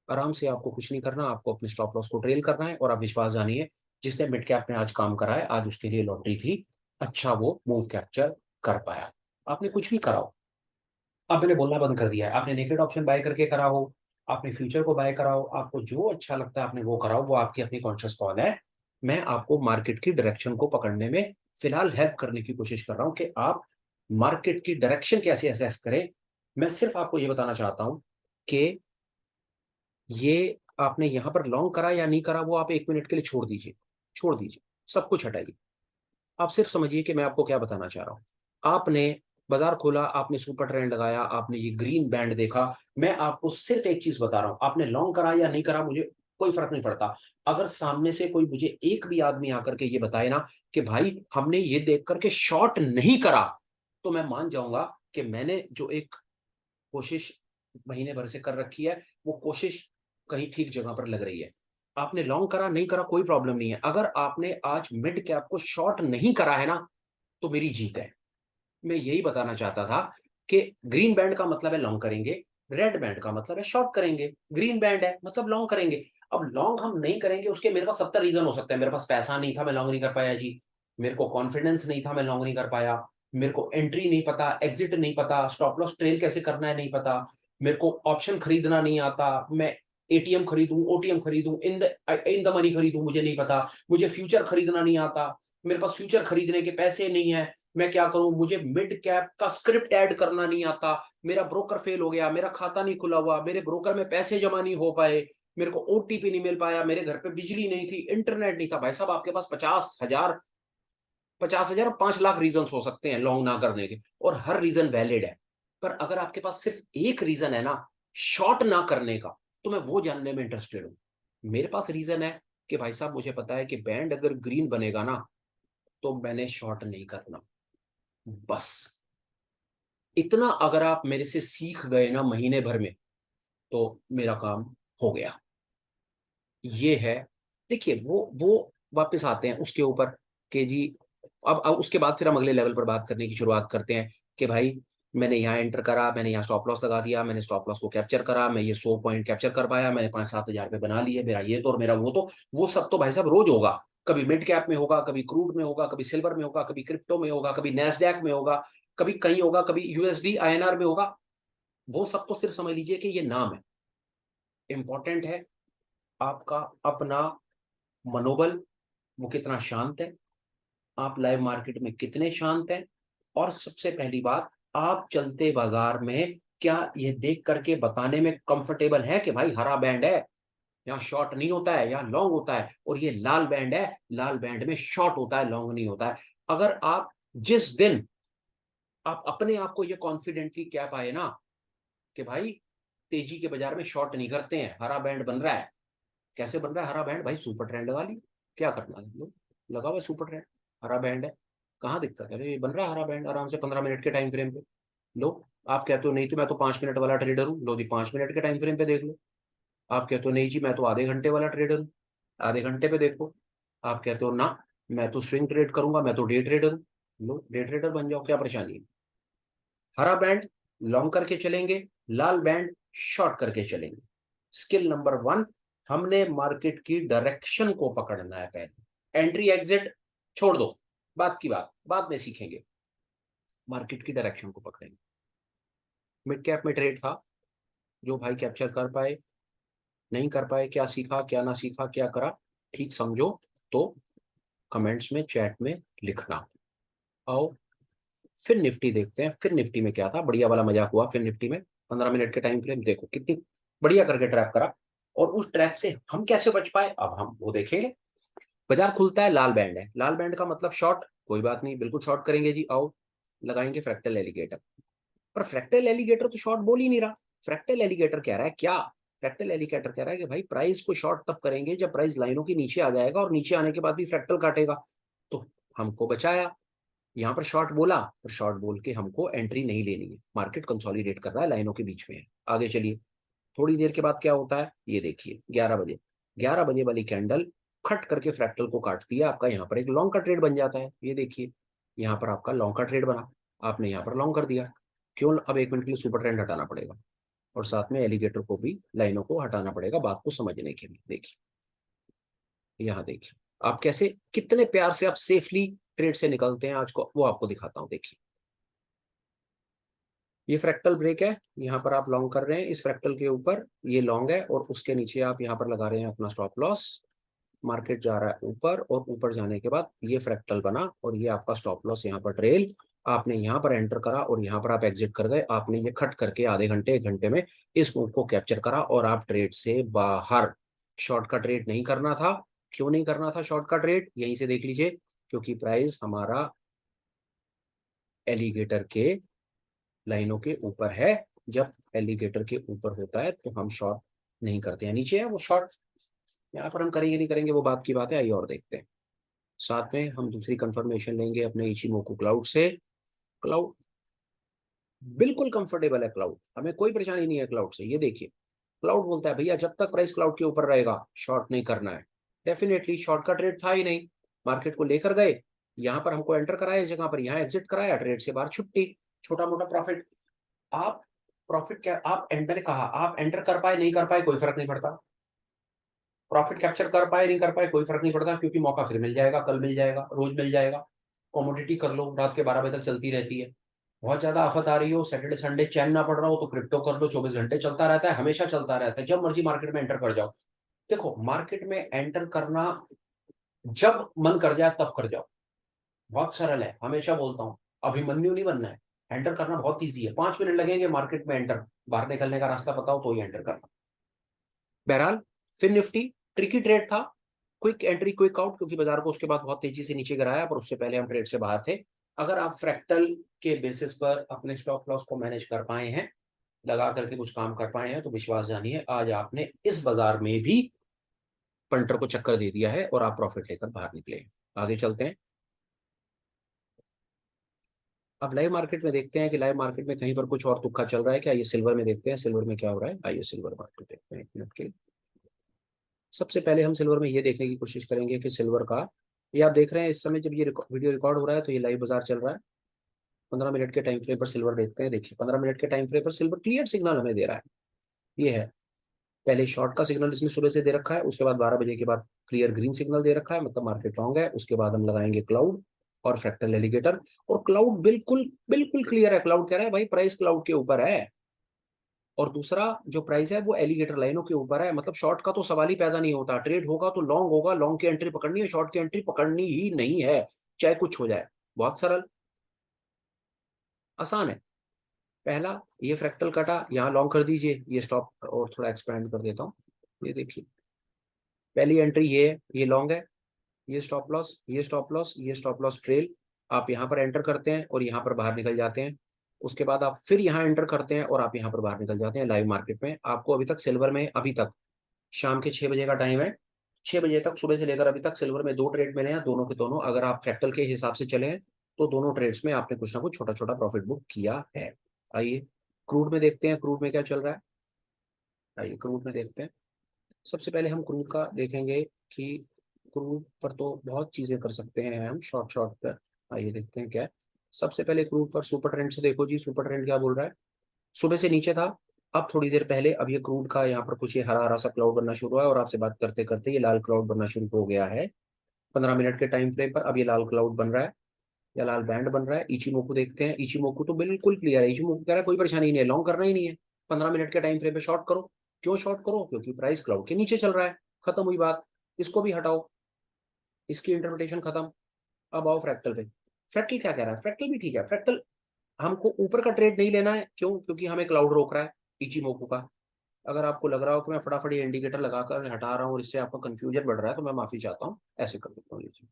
आराम से, आपको कुछ नहीं करना, आपको अपने स्टॉप लॉस को ट्रेल करना है। और आप विश्वास जानिए, जिसने मिड कैप में आज काम करा है आज उसके लिए लॉटरी थी। अच्छा वो मूव कैप्चर कर पाया। आपने कुछ भी करा हो, अब मैंने बोलना बंद कर दिया है, आपने नेकेड ऑप्शन बाय करके करा हो, आपने फ्यूचर को बाय करा हो, आपको जो अच्छा लगता है आपने वो करा हो, वो आपकी अपनी कॉन्शियस कॉल है। मैं आपको मार्केट की डायरेक्शन को पकड़ने में फिलहाल हेल्प करने की कोशिश कर रहा हूं कि आप मार्केट की डायरेक्शन कैसे असेस करें। मैं सिर्फ आपको ये बताना चाहता हूं कि ये आपने यहां पर लॉन्ग करा या नहीं करा वो आप 1 मिनट के लिए छोड़ दीजिए, छोड़ दीजिए, सब कुछ हटाइए। आप सिर्फ समझिए कि मैं आपको क्या बताना चाह रहा हूं। आपने बाजार खोला, आपने सुपर ट्रेंड लगाया, आपने ये ग्रीन बैंड देखा। मैं आपको सिर्फ एक चीज बता रहा हूं, आपने लॉन्ग करा या नहीं करा मुझे कोई फर्क नहीं पड़ता। अगर सामने से कोई मुझे एक भी आदमी आकर के ये बताए ना कि भाई हमने ये देख करके शॉर्ट नहीं करा, तो मैं मान जाऊंगा कि मैंने जो एक कोशिश महीने भर से कर रखी है, वो कोशिश कहीं ठीक जगह पर लग रही है। आपने लॉन्ग करा नहीं करा कोई प्रॉब्लम नहीं है, अगर आपने आज मिड कैप को शॉर्ट नहीं करा है ना, तो मेरी जीत है। मैं यही बताना चाहता था कि ग्रीन बैंड का मतलब है लॉन्ग करेंगे, रेड बैंड का मतलब है शॉर्ट करेंगे। ग्रीन बैंड है मतलब लॉन्ग करेंगे। अब लॉन्ग हम नहीं करेंगे, उसके मेरे पास 70 रीजन हो सकते हैं। मेरे पास पैसा नहीं था, मैं लॉन्ग नहीं कर पाया जी। मेरे को कॉन्फिडेंस नहीं था, मैं लॉन्ग नहीं कर पाया। मेरे को एंट्री नहीं पता, एग्जिट नहीं पता, स्टॉप लॉस ट्रेल कैसे करना है नहीं पता। मेरे को ऑप्शन खरीदना नहीं आता, मैं एटीएम खरीदूं, ओटीएम खरीदूं, इन द मनी खरीदूं, मुझे नहीं पता। मुझे फ्यूचर खरीदना नहीं आता, मेरे पास फ्यूचर खरीदने के पैसे नहीं है। मैं क्या करूं, मुझे मिड कैप का स्क्रिप्ट ऐड करना नहीं आता। मेरा ब्रोकर फेल हो गया, मेरा खाता नहीं खुला हुआ, मेरे ब्रोकर में पैसे जमा नहीं हो पाए, मेरे को ओटीपी नहीं मिल पाया, मेरे घर पे बिजली नहीं थी, इंटरनेट नहीं था। भाई साहब आपके पास 50,000, 50,000, 5 लाख रीजन हो सकते हैं लॉन्ग ना करने के, और हर रीजन वैलिड है। पर अगर आपके पास सिर्फ एक रीजन है ना शॉर्ट ना करने का, तो मैं वो जानने में इंटरेस्टेड हूँ। मेरे पास रीजन है कि भाई साहब मुझे पता है कि बैंड अगर ग्रीन बनेगा ना, तो मैंने शॉर्ट नहीं करना। बस इतना अगर आप मेरे से सीख गए ना महीने भर में, तो मेरा काम हो गया। ये है। देखिए वो वापस आते हैं उसके ऊपर कि जी, अब उसके बाद फिर हम अगले लेवल पर बात करने की शुरुआत करते हैं कि भाई मैंने यहाँ एंटर करा, मैंने यहाँ स्टॉप लॉस लगा दिया, मैंने स्टॉप लॉस को कैप्चर करा, मैं ये 100 पॉइंट कैप्चर कर पाया, मैंने 5-7 हज़ार बना लिए, मेरा ये तो और मेरा वो तो। वो सब तो भाई साहब रोज होगा। कभी मिड कैप में होगा, कभी क्रूड में होगा, कभी सिल्वर में होगा, कभी क्रिप्टो में होगा, कभी नैस्डैक में होगा, कभी कहीं होगा, कभी यूएसडी आईएनआर में होगा। वो सब तो सिर्फ समझ लीजिए कि ये नाम है। इंपॉर्टेंट है आपका अपना मनोबल, वो कितना शांत है, आप लाइव मार्केट में कितने शांत हैं। और सबसे पहली बात, आप चलते बाजार में क्या ये देख करके बताने में कंफर्टेबल है कि भाई हरा बैंड है, यहाँ शॉर्ट नहीं होता है, यहाँ लॉन्ग होता है, और ये लाल बैंड है, लाल बैंड में शॉर्ट होता है, लॉन्ग नहीं होता है। अगर आप जिस दिन आप अपने आप को ये कॉन्फिडेंटली कह पाए ना कि भाई तेजी के बाजार में शॉर्ट नहीं करते हैं, हरा बैंड बन रहा है। कैसे बन रहा है हरा बैंड? भाई सुपर ट्रेंड लगा ली, क्या करना है लो, लगा हुआ सुपर ट्रेंड, हरा बैंड है। कहाँ दिखता है? अरे ये बन रहा है हरा बैंड आराम से 15 मिनट के टाइम फ्रेम पे। लो, आप कहते हो नहीं तो मैं तो 5 मिनट वाला ट्रेडर हूँ, लो जी 5 मिनट के टाइम फ्रेम पे देख लो। आप कहते हो नहीं जी मैं तो आधे घंटे वाला ट्रेडर हूँ, आधे घंटे पे देखो। आप कहते हो ना मैं तो स्विंग ट्रेड करूंगा, मैं तो डे ट्रेडर हूँ, लो डे ट्रेडर बन जाओ, क्या परेशानी है। हरा बैंड लॉन्ग करके चलेंगे, लाल बैंड शॉर्ट करके चलेंगे। स्किल नंबर 1, हमने मार्केट की डायरेक्शन को पकड़ना है पहले। एंट्री एग्जिट छोड़ दो, बात की बात बाद में सीखेंगे। मार्केट की डायरेक्शन को पकड़ेंगे। मिड कैप में ट्रेड था, जो भाई कैप्चर कर पाए, नहीं कर पाए, क्या सीखा क्या ना सीखा क्या करा, ठीक समझो तो कमेंट्स में चैट में लिखना। आओ फिर निफ्टी देखते हैं। फिर निफ्टी में क्या था, बढ़िया वाला मजाक हुआ फिर निफ्टी में। 15 मिनट के टाइम फ्रेम देखो कितनी बढ़िया करके ट्रैप करा, और उस ट्रैप से हम कैसे बच पाए अब हम वो देखेंगे। बाजार खुलता है, लाल बैंड है, लाल बैंड का मतलब शॉर्ट, कोई बात नहीं बिल्कुल शॉर्ट करेंगे जी। आओ लगाएंगे फ्रैक्टल एलिगेटर। पर फ्रैक्टल एलिगेटर तो शॉर्ट बोल ही नहीं रहा। फ्रैक्टल एलिगेटर कह रहा है क्या, फ्रैक्टल एलिगेटर कह रहा है कि भाई प्राइस को शॉर्ट तब करेंगे जब प्राइस लाइनों के नीचे आ जाएगा, और नीचे आने के बाद भी फ्रैक्टल काटेगा। तो हमको बचाया, यहाँ पर शॉर्ट बोला, पर शॉर्ट बोल के हमको एंट्री नहीं लेनी है। मार्केट कंसोलिडेट कर रहा है, लाइनों के बीच में है। आगे चलिए, थोड़ी देर के बाद क्या होता है ये देखिए। 11 बजे, 11 बजे वाली कैंडल खट करके फ्रैक्टल को काटती है, आपका यहाँ पर एक लॉन्ग का ट्रेड बन जाता है। ये देखिए यहाँ पर आपका लॉन्ग का ट्रेड बना, आपने यहाँ पर लॉन्ग कर दिया। क्यों? अब 1 मिनट के लिए सुपर ट्रेंड हटाना पड़ेगा, और साथ में एलिगेटर को भी, लाइनों को हटाना पड़ेगा बात को समझने के लिए। देखिए यहाँ देखिए आप कैसे, कितने प्यार से आप सेफली ट्रेड से निकलते हैं आज को, वो आपको दिखाता हूँ। देखिए ये फ्रैक्टल ब्रेक है, यहाँ पर आप लॉन्ग कर रहे हैं, इस फ्रैक्टल के ऊपर ये लॉन्ग है, और उसके नीचे आप यहाँ पर लगा रहे हैं अपना स्टॉप लॉस। मार्केट जा रहा है ऊपर, और ऊपर जाने के बाद ये फ्रैक्टल बना, और ये आपका स्टॉप लॉस यहाँ पर ट्रेल। आपने यहाँ पर एंटर करा, और यहाँ पर आप एग्जिट कर गए। आपने ये खट करके आधे घंटे 1 घंटे में इस मूव को कैप्चर करा, और आप ट्रेड से बाहर। शॉर्ट का ट्रेड नहीं करना था। क्यों नहीं करना था शॉर्ट का ट्रेड, यहीं से देख लीजिए। क्योंकि प्राइस हमारा एलिगेटर के लाइनों के ऊपर है। जब एलिगेटर के ऊपर होता है तो हम शॉर्ट नहीं करते हैं, नीचे है वो शॉर्ट। यहाँ पर हम करेंगे नहीं करेंगे वो बात की बात है, आइए और देखते हैं। साथ में हम दूसरी कंफर्मेशन लेंगे अपने इचिमोकू क्लाउड से। क्लाउड बिल्कुल कंफर्टेबल है, क्लाउड हमें कोई परेशानी नहीं है क्लाउड से। ये देखिए, क्लाउड बोलता है भैया जब तक प्राइस क्लाउड के ऊपर रहेगा शॉर्ट नहीं करना है। डेफिनेटली शॉर्ट का ट्रेड था ही नहीं, मार्केट को लेकर गए, यहाँ पर हमको एंटर कराया, इस जगह पर यहाँ एग्जिट कराया, ट्रेड से बाहर छुट्टी, छोटा मोटा प्रॉफिट। आप प्रॉफिट क्या, आप मैंने कहा आप एंटर कर पाए नहीं कर पाए कोई फर्क नहीं पड़ता, प्रॉफिट कैप्चर कर पाए नहीं कर पाए कोई फर्क नहीं पड़ता, क्योंकि मौका फिर मिल जाएगा, कल मिल जाएगा, रोज मिल जाएगा। कॉमोडिटी कर लो, रात के 12 बजे तक चलती रहती है। बहुत ज्यादा आफत आ रही हो, सैटरडे संडे चैन ना पड़ रहा हो तो क्रिप्टो कर लो, 24 घंटे चलता रहता है, हमेशा चलता रहता है, जब मर्जी मार्केट में एंटर कर जाओ। देखो मार्केट में एंटर करना जब मन कर जाए तब कर जाओ, बहुत सरल है, हमेशा बोलता हूँ। अभिमन्यु नहीं बनना है, एंटर करना बहुत ईजी है, 5 मिनट लगेंगे मार्केट में एंटर, बाहर निकलने का रास्ता बताओ तो ही एंटर करना। बहरहाल फिर निफ्टी ट्रिकी ट्रेड था, क्विक एंट्री क्विक आउट, क्योंकि बाजार को उसके बाद बहुत तेजी से नीचे गिराया, पर उससे पहले हम ट्रेड से बाहर थे। अगर आप फ्रैक्टल के बेसिस पर अपने स्टॉप लॉस को मैनेज कर पाए हैं, लगा करके कुछ काम कर पाए हैं, तो विश्वास जानिए आज आपने इस बाजार में भी पंटर को चक्कर दे दिया है और आप प्रॉफिट लेकर बाहर निकले हैं। आगे चलते हैं। अब लाइव मार्केट में देखते हैं कि लाइव मार्केट में कहीं पर कुछ और तुक्का चल रहा है क्या। ये सिल्वर में देखते हैं, सिल्वर में क्या हो रहा है। आइए सिल्वर मार्केट देखते हैं एक मिनट के लिए। सबसे पहले हम सिल्वर में ये देखने की कोशिश करेंगे कि सिल्वर का, ये आप देख रहे हैं इस समय जब ये वीडियो रिकॉर्ड हो रहा है तो ये लाइव बाजार चल रहा है। 15 मिनट के टाइम फ्रेम पर सिल्वर देखते हैं। देखिए 15 मिनट के टाइम फ्रेम पर सिल्वर क्लियर सिग्नल हमें दे रहा है। ये है, पहले शॉर्ट का सिग्नल इसने सुबह से दे रखा है, उसके बाद 12 बजे के बाद क्लियर ग्रीन सिग्नल दे रखा है, मतलब मार्केट रॉन्ग है। उसके बाद हम लगाएंगे क्लाउड और फ्रैक्टल एलिगेटर, और क्लाउड बिल्कुल बिल्कुल क्लियर है। क्लाउड कह रहा है भाई प्राइस क्लाउड के ऊपर है, और दूसरा जो प्राइस है वो एलिगेटर लाइनों के ऊपर है, मतलब शॉर्ट का तो सवाल ही पैदा नहीं होता। ट्रेड होगा तो लॉन्ग होगा, लॉन्ग की एंट्री पकड़नी है, शॉर्ट की एंट्री पकड़नी ही नहीं है, चाहे कुछ हो जाए। बहुत सरल, आसान है। पहला, ये फ्रैक्टल कटा, यहाँ लॉन्ग कर दीजिए, ये स्टॉप और थोड़ा एक्सपेंड कर देता हूँ। ये देखिए पहली एंट्री ये है, ये लॉन्ग है, ये स्टॉप लॉस, ये स्टॉप लॉस, ये स्टॉप लॉस ट्रेल। आप यहाँ पर एंटर करते हैं और यहाँ पर बाहर निकल जाते हैं। उसके बाद आप फिर यहाँ एंटर करते हैं और आप यहाँ पर बाहर निकल जाते हैं। लाइव मार्केट में आपको अभी तक सिल्वर में, अभी तक शाम के 6 बजे का टाइम है, 6 बजे तक, सुबह से लेकर अभी तक सिल्वर में 2 ट्रेड मिले हैं, दोनों के दोनों अगर आप फ्रैक्टल के हिसाब से चले हैं तो दोनों ट्रेड्स में आपने कुछ ना कुछ छोटा छोटा प्रॉफिट बुक किया है। आइए क्रूड में देखते हैं, क्रूड में क्या चल रहा है। आइए क्रूड में देखते हैं। सबसे पहले हम क्रूड का देखेंगे कि क्रूड पर तो बहुत चीजें कर सकते हैं हम शॉर्ट शॉर्ट पर। आइए देखते हैं क्या है। सबसे पहले क्रूड पर सुपर ट्रेंड से देखो जी, सुपर ट्रेंड क्या बोल रहा है। सुबह से नीचे था, अब थोड़ी देर पहले अब ये क्रूड का यहाँ पर कुछ ये हरा हरा सा क्लाउड बनना शुरू हुआ है, और आपसे बात करते करते ये लाल क्लाउड बनना शुरू हो गया है। 15 मिनट के टाइम फ्रेम पर अब ये लाल क्लाउड बन रहा है, या लाल बैंड बन रहा है। इचिमोकू देखते हैं, इचिमोकू तो बिल्कुल क्लियर है, इचिमोकू कह रहा है कोई परेशानी नहीं है, लॉन्ग करना ही नहीं है, 15 मिनट के टाइम फ्रेम पे शॉर्ट करो। क्यों शॉर्ट करो, क्योंकि प्राइस क्लाउड के नीचे चल रहा है, खत्म हुई बात। इसको भी हटाओ, इसकी इंटरप्रिटेशन खत्म। अब आओ फ्रैक्टल पे। फ्रैक्टल क्या कह रहा है, फ्रैक्टल भी ठीक है। फ्रैक्टल हमको ऊपर का ट्रेड नहीं लेना है, क्यों, क्योंकि हमें क्लाउड रोक रहा है इचिमोकू का। अगर आपको लग रहा हो कि मैं फटाफट ये इंडिकेटर लगाकर हटा रहा हूँ और इससे आपका कंफ्यूजन बढ़ रहा है तो मैं माफी चाहता हूँ, ऐसे कर देता हूँ। लीजिए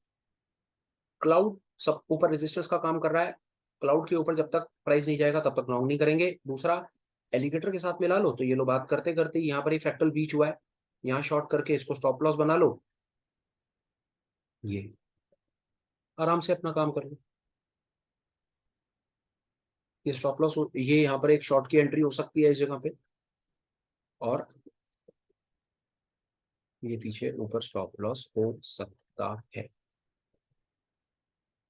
क्लाउड सब ऊपर रेजिस्टेंस का काम कर रहा है, क्लाउड के ऊपर जब तक प्राइस नहीं जाएगा तब तक लॉन्ग नहीं करेंगे। दूसरा, एलिगेटर के साथ मिला लो, तो ये लो बात करते करते यहाँ पर ही फ्रैक्टल बीच हुआ है, यहाँ शॉर्ट करके इसको स्टॉप लॉस बना लो, ये आराम से अपना काम कर लो। ये स्टॉप लॉस, ये यहाँ पर एक शॉर्ट की एंट्री हो सकती है इस जगह पे, और ये पीछे ऊपर स्टॉप लॉस हो सकता है।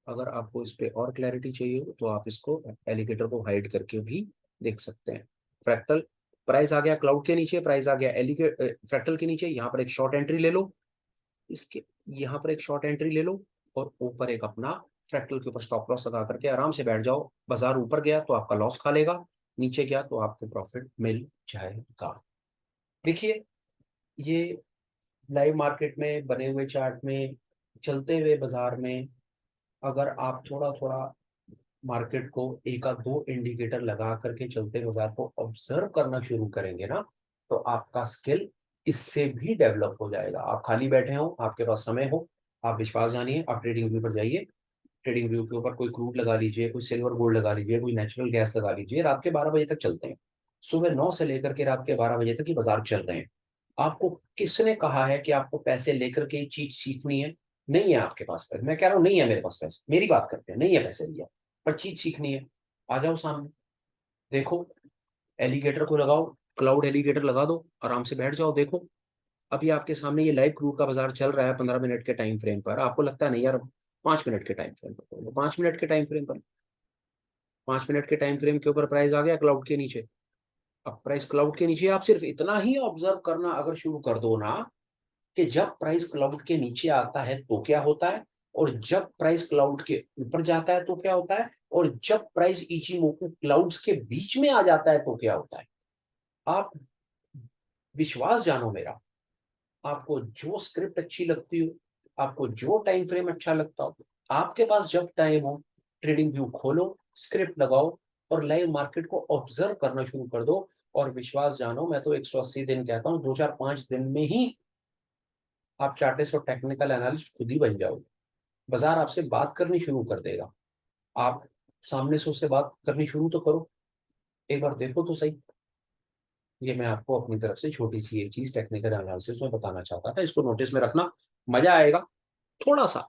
अगर आपको इस पे और क्लैरिटी चाहिए हो तो आप इसको एलिगेटर को हाइड करके भी देख सकते हैं। फ्रैक्टल प्राइस आ गया क्लाउड के नीचे, प्राइस आ गया एलिगेटर फ्रैक्टल के नीचे, यहाँ पर एक शॉर्ट एंट्री ले लो, इसके यहाँ पर एक शॉर्ट एंट्री ले लो, और ऊपर एक अपना फ्रैक्टल के ऊपर स्टॉप लॉस लगा करके आराम से बैठ जाओ। बाजार ऊपर गया तो आपका लॉस खा लेगा, नीचे गया तो आपको प्रॉफिट मिल जाएगा। देखिए ये लाइव मार्केट में बने हुए चार्ट में, चलते हुए बाजार में, अगर आप थोड़ा थोड़ा मार्केट को एक आध दो इंडिकेटर लगा करके चलते बाजार को ऑब्जर्व करना शुरू करेंगे ना, तो आपका स्किल इससे भी डेवलप हो जाएगा। आप खाली बैठे हो, आपके पास समय हो, आप विश्वास जानिए, आप ट्रेडिंग व्यू पर जाइए, ट्रेडिंग व्यू के ऊपर कोई क्रूड लगा लीजिए, कोई सिल्वर गोल्ड लगा लीजिए, कोई नेचुरल गैस लगा लीजिए, रात के 12 बजे तक चलते हैं। सुबह 9 से लेकर के रात के 12 बजे तक ये बाजार चल रहे हैं। आपको किसने कहा है कि आपको पैसे लेकर के चीज सीखनी है? नहीं है आपके पास पैसे, मैं कह रहा हूँ नहीं है मेरे पास पैसे, मेरी बात करते हैं, नहीं है पैसे लिया, पर चीज सीखनी है। आ जाओ सामने, देखो, एलिगेटर को लगाओ, क्लाउड एलिगेटर लगा दो, आराम से बैठ जाओ, देखो। अभी आपके सामने ये लाइव क्रूड का बाजार चल रहा है 15 मिनट के टाइम फ्रेम पर, आपको लगता है नहीं यार 5 मिनट के टाइम फ्रेम पर, 5 मिनट के टाइम फ्रेम पर, 5 मिनट के टाइम फ्रेम के ऊपर प्राइस आ गया क्लाउड के नीचे। अब प्राइस क्लाउड के नीचे, आप सिर्फ इतना ही ऑब्जर्व करना अगर शुरू कर दो ना, कि जब प्राइस क्लाउड के नीचे आता है तो क्या होता है, और जब प्राइस क्लाउड के ऊपर जाता है तो क्या होता है, और जब प्राइस इचिमोकू क्लाउड्स के बीच में आ जाता है तो क्या होता है। आप विश्वास जानो मेरा, आपको जो स्क्रिप्ट अच्छी लगती हो, आपको जो टाइम फ्रेम अच्छा लगता हो, आपके पास जब टाइम हो, ट्रेडिंग व्यू खोलो, स्क्रिप्ट लगाओ और लाइव मार्केट को ऑब्जर्व करना शुरू कर दो। और विश्वास जानो, मैं तो 180 दिन कहता हूँ, 2 4 5 दिन में ही आप चार्टिस्ट और टेक्निकल एनालिस्ट खुद ही बन जाओगे। बाजार आपसे बात करनी शुरू कर देगा। आप सामने से उससे बात करनी शुरू तो करो, एक बार देखो तो सही। ये मैं आपको अपनी तरफ से छोटी सी एक चीज टेक्निकल एनालिसिस में बताना चाहता था, इसको नोटिस में रखना, मजा आएगा थोड़ा सा।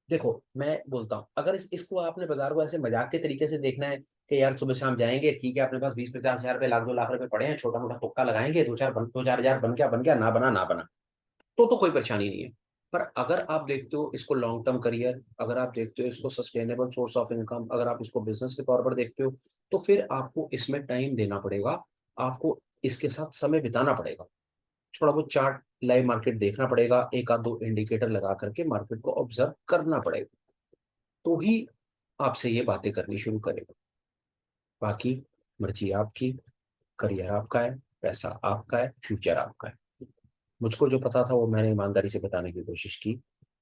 देखो मैं बोलता हूँ, अगर इसको आपने बाजार को ऐसे मजाक के तरीके से देखना है कि यार सुबह शाम जाएंगे, ठीक है, अपने पास 20 50 हजार रुपए, लाख 2 लाख रुपए पड़े हैं, छोटा मोटा तुक्का लगाएंगे, 2 4 हजार बन गया, ना बना ना बना, तो कोई परेशानी नहीं है। पर अगर आप देखते हो इसको लॉन्ग टर्म करियर, अगर आप देखते हो इसको सस्टेनेबल सोर्स ऑफ इनकम, अगर आप इसको बिजनेस के तौर पर देखते हो, तो फिर आपको इसमें टाइम देना पड़ेगा, आपको इसके साथ समय बिताना पड़ेगा, थोड़ा बहुत चार्ट लाइव मार्केट देखना पड़ेगा, एक आध दो इंडिकेटर लगा करके मार्केट को ऑब्जर्व करना पड़ेगा, तो ही आपसे ये बातें करनी शुरू करेगा। बाकी मर्जी आपकी, करियर आपका है, पैसा आपका है, फ्यूचर आपका है। मुझको जो पता था वो मैंने ईमानदारी से बताने की कोशिश की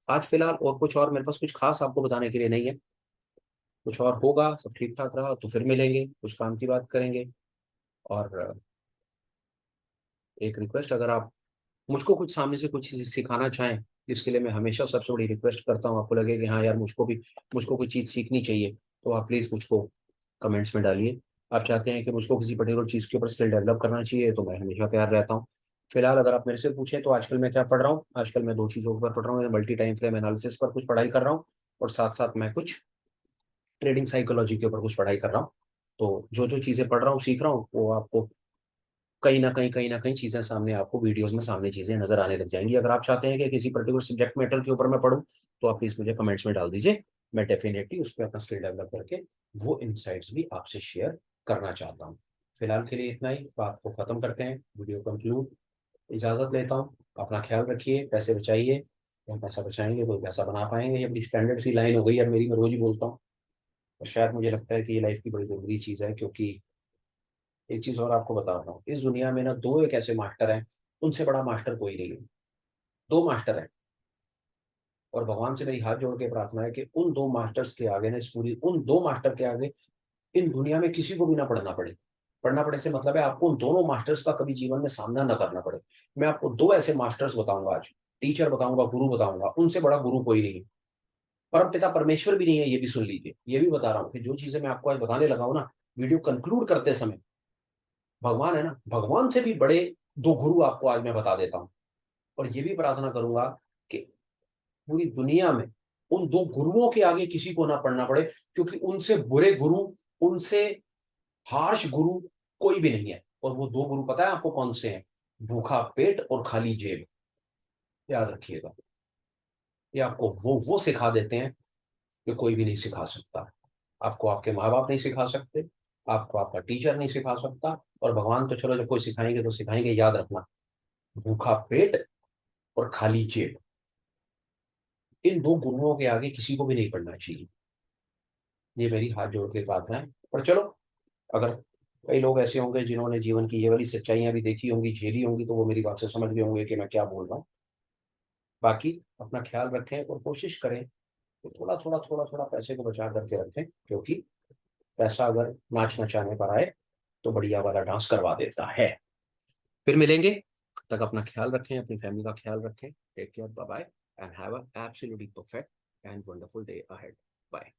आज फिलहाल, और कुछ और मेरे पास कुछ खास आपको बताने के लिए नहीं है। कुछ और होगा, सब ठीक ठाक रहा तो फिर मिलेंगे, कुछ काम की बात करेंगे। और एक रिक्वेस्ट, अगर आप मुझको कुछ सामने से कुछ चीज़ सिखाना चाहें, जिसके लिए मैं हमेशा सबसे बड़ी रिक्वेस्ट करता हूँ, आपको लगे कि हाँ यार मुझको कोई चीज़ सीखनी चाहिए, तो आप प्लीज़ मुझको कमेंट्स में डालिए। आप चाहते हैं कि मुझको किसी पर्टिकुलर चीज़ के ऊपर स्किल डेवलप करना चाहिए, तो मैं हमेशा तैयार रहता हूँ। फिलहाल अगर आप मेरे से पूछें तो आजकल मैं क्या पढ़ रहा हूँ, आजकल मैं दो चीज़ों पर पढ़ रहा हूँ, मैं मल्टी टाइम फ्रेम एनालिसिस पर कुछ पढ़ाई कर रहा हूँ, और साथ साथ मैं कुछ ट्रेडिंग साइकोलॉजी के ऊपर कुछ पढ़ाई कर रहा हूँ। तो जो जो चीज़ें पढ़ रहा हूँ, सीख रहा हूँ, वो आपको कहीं ना कहीं चीजें सामने, आपको वीडियोस में सामने चीजें नजर आने लग जाएंगी। अगर आप चाहते हैं कि किसी पर्टिकुलर सब्जेक्ट मैटर के ऊपर मैं पढूं, तो आप प्लीज मुझे कमेंट्स में डाल दीजिए, मैं डेफिनेटली उस पर अपना स्किल डेवलप करके वो इनसाइट्स भी आपसे शेयर करना चाहता हूँ। फिलहाल के लिए इतना ही, बात को खत्म करते हैं, वीडियो कंक्लूड, इजाजत लेता हूँ। अपना ख्याल रखिए, पैसे बचाइए, हम पैसा बचाएंगे कोई पैसा बना पाएंगे। ये बड़ी स्टैंडर्ड सी लाइन हो गई है मेरी, मैं रोज ही बोलता हूँ, और शायद मुझे लगता है कि ये लाइफ की बड़ी जरूरी चीज है, क्योंकि एक चीज और आपको बता रहा हूँ, इस दुनिया में ना दो एक ऐसे मास्टर हैं, उनसे बड़ा मास्टर कोई नहीं है। दो मास्टर हैं, और भगवान से मेरी हाथ जोड़ के प्रार्थना है कि उन दो मास्टर्स के आगे ना, इस पूरी उन दो मास्टर के आगे इन दुनिया में किसी को भी ना पढ़ना पड़े। पढ़ना पड़े से मतलब है आपको उन दोनों मास्टर्स का कभी जीवन में सामना ना करना पड़े। मैं आपको दो ऐसे मास्टर्स बताऊंगा आज, टीचर बताऊंगा, गुरु बताऊंगा, उनसे बड़ा गुरु कोई नहीं है। परम पिता परमेश्वर भी नहीं है, ये भी सुन लीजिए। ये भी बता रहा हूँ कि जो चीजें मैं आपको आज बताने लगा हूं ना, वीडियो कंक्लूड करते समय, भगवान है ना, भगवान से भी बड़े दो गुरु आपको आज मैं बता देता हूँ। और ये भी प्रार्थना करूंगा कि पूरी दुनिया में उन दो गुरुओं के आगे किसी को ना पढ़ना पड़े, क्योंकि उनसे बुरे गुरु, उनसे हार्श गुरु कोई भी नहीं है। और वो दो गुरु पता है आपको कौन से हैं? भूखा पेट और खाली जेब, याद रखिएगा। ये आपको वो सिखा देते हैं कि कोई भी नहीं सिखा सकता। आपको आपके माँ बाप नहीं सिखा सकते, आपको आपका टीचर नहीं सिखा सकता, और भगवान तो चलो जब कोई सिखाएंगे तो सिखाएंगे, याद रखना, भूखा पेट और खाली जेब, इन दो गुरुओं के आगे किसी को भी नहीं पढ़ना चाहिए। ये मेरी हाथ जोड़ के प्रार्थना है। पर चलो, अगर कई लोग ऐसे होंगे जिन्होंने जीवन की ये वाली सच्चाइयां भी देखी होंगी, झेली होंगी, तो वो मेरी बात से समझ गए होंगे कि मैं क्या बोल रहा हूँ। बाकी अपना ख्याल रखें और कोशिश करें कि थोड़ा थोड़ा पैसे को बचा करके रखें, क्योंकि पैसा अगर नाच नचाने पर आए तो बढ़िया वाला डांस करवा देता है। फिर मिलेंगे, तब तक अपना ख्याल रखें, अपनी फैमिली का ख्याल रखें। Take care, bye bye, and have a absolutely perfect and wonderful day ahead. Bye.